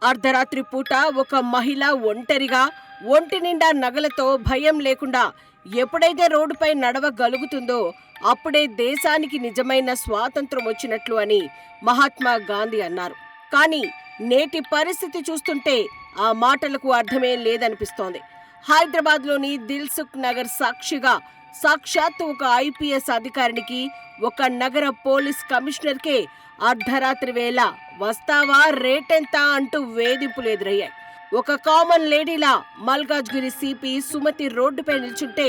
అర్ధరాత్రి పూట ఒక మహిళ ఒంటరిగా ఒంటి నిండా నగలతో భయం లేకుండా ఎప్పుడైతే రోడ్డుపై నడవగలుగుతుందో అప్పుడే దేశానికి నిజమైన స్వాతంత్రం వచ్చినట్లు అని మహాత్మా గాంధీ అన్నారు. కానీ నేటి పరిస్థితి చూస్తుంటే ఆ మాటలకు అర్థమే లేదనిపిస్తోంది. హైదరాబాద్లోని దిల్సుఖ్ నగర్ సాక్షిగా సాక్షాత్తు ఒక ఐపీఎస్ అధికారికి, ఒక నగర పోలీస్ కమిషనర్కే అర్ధరాత్రి వేళ వస్తావా, రేటెంత అంటూ వేధింపులు ఎదురయ్యాయి. ఒక కామన్ లేడీలా మల్కాజ్గిరి సిపి సుమతి రోడ్డుపై నిల్చుంటే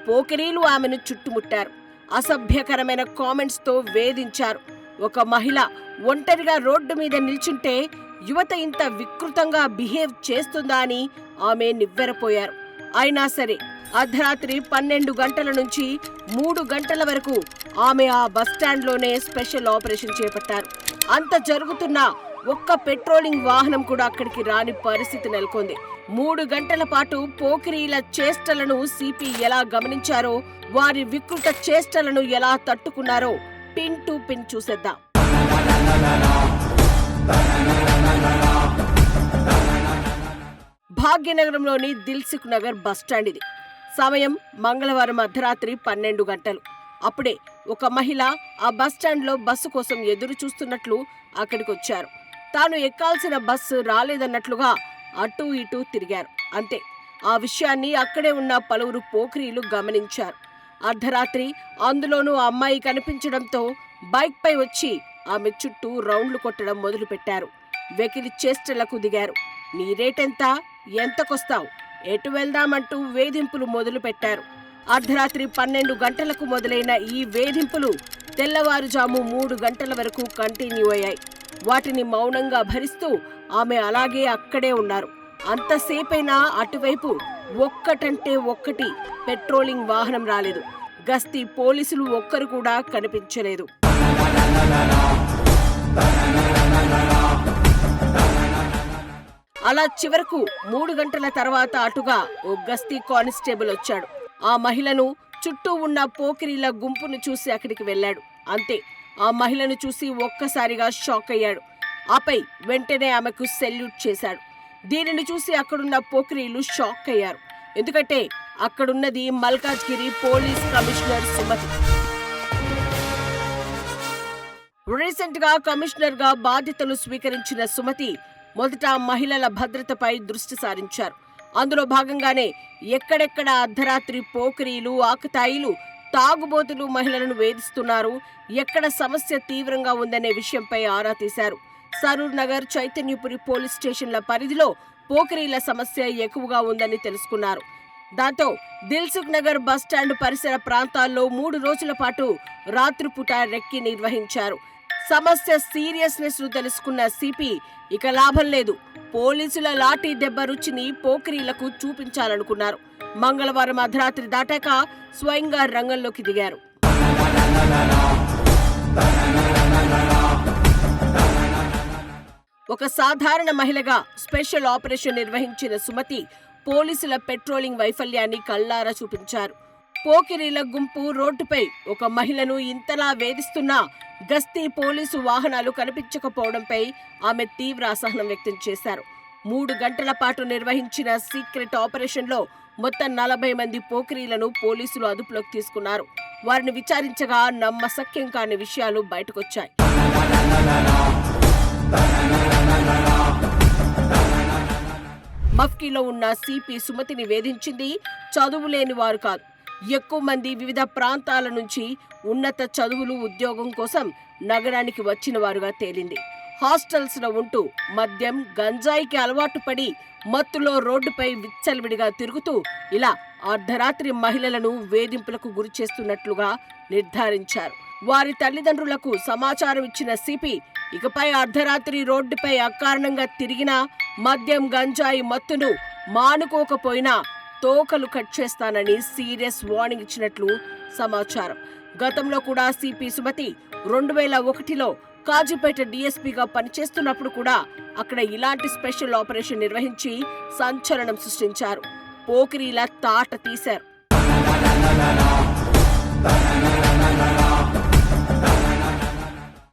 పోకిరీలు ఆమెను చుట్టుముట్టారు. అసభ్యకరమైన కామెంట్స్ తో వేధించారు. ఒక మహిళ ఒంటరిగా రోడ్డు మీద నిల్చుంటే యువత ఇంత వికృతంగా బిహేవ్ చేస్తుందా అని ఆమె నివ్వెరపోయారు. అయినా సరే అర్ధరాత్రి 12 గంటల నుంచి 3 గంటల వరకు ఆమె ఆ బస్టాండ్లోనే స్పెషల్ ఆపరేషన్ చేపట్టారు. అంత జరుగుతున్నా ఒక్క పెట్రోలింగ్ వాహనం కూడా అక్కడికి రాని పరిస్థితి నెలకొంది. 3 గంటల పాటు పోకిరీల చేష్టలను సిపి ఎలా గమనించారో, వారి వికృత చేష్టలను ఎలా తట్టుకున్నారో పిన్ టు పిన్ చూసేద్దాం. భాగ్యనగరంలోని దిల్సుఖ్ నగర్ బస్టాండ్ ఇది. సమయం మంగళవారం అర్ధరాత్రి 12 గంటలు. అప్పుడే ఒక మహిళ ఆ బస్టాండ్లో బస్సు కోసం ఎదురు చూస్తున్నట్లు అక్కడికొచ్చారు. తాను ఎక్కాల్సిన బస్సు రాలేదన్నట్లుగా అటూ ఇటూ తిరిగారు. అంతే. ఆ విషయాన్ని అక్కడే ఉన్న పలువురు పోకిరీలు గమనించారు. అర్ధరాత్రి అందులోనూ అమ్మాయి కనిపించడంతో బైక్ పై వచ్చి ఆమె చుట్టూ రౌండ్లు కొట్టడం మొదలుపెట్టారు. వెకిలి చేష్టలకు దిగారు. నీ రేటెంత, ఎంతకొస్తావు, ఎటు వెళ్దామంటూ వేధింపులు మొదలు పెట్టారు. అర్ధరాత్రి 12 గంటలకు మొదలైన ఈ వేధింపులు తెల్లవారుజాము 3 గంటల వరకు కంటిన్యూ అయ్యాయి. వాటిని మౌనంగా భరిస్తూ ఆమె అలాగే అక్కడే ఉన్నారు. అంతసేపైనా అటువైపు ఒక్కటంటే ఒక్కటి పెట్రోలింగ్ వాహనం రాలేదు. గస్తీ పోలీసులు ఒక్కరు కూడా కనిపించలేదు. అలా చివరకు 3 గంటల తర్వాత అటుగా ఓ గస్తీ కానిస్టేబుల్ వచ్చాడు. ఆ మహిళను, చుట్టూ ఉన్న పోకిరీల గుంపును చూసి అక్కడికి వెళ్ళాడు. అంతే. ఆ మహిళను చూసి ఒక్కసారిగా షాక్ అయ్యాడు. ఆపై వెంటనే ఆమెకు సెల్యూట్ చేశాడు. దీనిని చూసి అక్కడున్న పోకిరీలు షాక్ అయ్యారు. ఎందుకంటే అక్కడున్నది Malkajgiri police commissioner Sumathi. Recent గా కమిషనర్ గా బాధ్యతలు స్వీకరించిన సుమతి మొదట మహిళల భద్రతపై దృష్టి సారించారు. అందులో భాగంగానే ఎక్కడెక్కడ అర్ధరాత్రి పోకిరీలు, ఆకతాయిలు, తాగుబోతులు మహిళలను వేధిస్తున్నారు, ఎక్కడ సమస్య తీవ్రంగా ఉందనే విషయంపై ఆరా తీశారు. సరూర్ నగర్, చైతన్యపురి పోలీస్ స్టేషన్ల పరిధిలో పోకిరీల సమస్య ఎక్కువగా ఉందని తెలుసుకున్నారు. దాంతో దిల్సుఖ్ నగర్ బస్టాండ్ పరిసర ప్రాంతాల్లో 3 రోజుల పాటు రాత్రిపూట రెక్కి నిర్వహించారు. సమస్య సీరియస్నెస్ ను తెలుసుకున్న సిపి ఇక లాభం లేదు, పోలీసుల లాఠీ దెబ్బ రుచిని పోకిరీలకు చూపించాలనుకున్నారు. మంగళవారం అర్ధరాత్రి దాటాక స్వయంగా రంగంలోకి దిగారు. ఒక సాధారణ మహిళగా స్పెషల్ ఆపరేషన్ నిర్వహించిన సుమతి పోలీసుల పెట్రోలింగ్ వైఫల్యాన్ని కళ్లారా చూపించారు. పోకిరీల గుంపు రోడ్డుపై ఒక మహిళను ఇంతలా వేధిస్తున్నా గస్తీ పోలీసు వాహనాలు కనిపించకపోవడంపై ఆమె తీవ్ర అసహనం వ్యక్తం చేశారు. 3 గంటల పాటు నిర్వహించిన సీక్రెట్ ఆపరేషన్లో మొత్తం 40 మంది పోకిరీలను పోలీసులు అదుపులోకి తీసుకున్నారు. వారిని విచారించగా నమ్మశక్యం కాని విషయాలు బయటకొచ్చాయి. మఫ్కీలో ఉన్న సిపి సుమతిని వేధించింది చదువులేని వారు కాదు. ఎక్కువ మంది వివిధ ప్రాంతాల నుంచి ఉన్నత చదువులు, ఉద్యోగం కోసం నగరానికి వచ్చిన వారుగా తేలింది. హాస్టల్స్ లో ఉంటూ మద్యం, గంజాయికి అలవాటు పడి మత్తులో రోడ్డుపై విచ్చలవిడిగా తిరుగుతూ ఇలా అర్ధరాత్రి మహిళలను వేధింపులకు గురి చేస్తున్నట్లుగా నిర్ధారించారు. వారి తల్లిదండ్రులకు సమాచారం ఇచ్చిన సిపి ఇకపై అర్ధరాత్రి రోడ్డుపై అకారణంగా తిరిగినా, మద్యం, గంజాయి మత్తును మానుకోకపోయినా తోకలు కట్ చేస్తానని సీరియస్ వార్నింగ్ ఇచ్చినట్లు సమాచారం. గతంలో కూడా సిపి సుమతి 2001లో కాజీపేట డీఎస్పీగా పనిచేస్తున్నప్పుడు కూడా అక్కడ ఇలాంటి స్పెషల్ ఆపరేషన్ నిర్వహించి సంచలనం సృష్టించారు. పోకిరీల తాట తీశారు.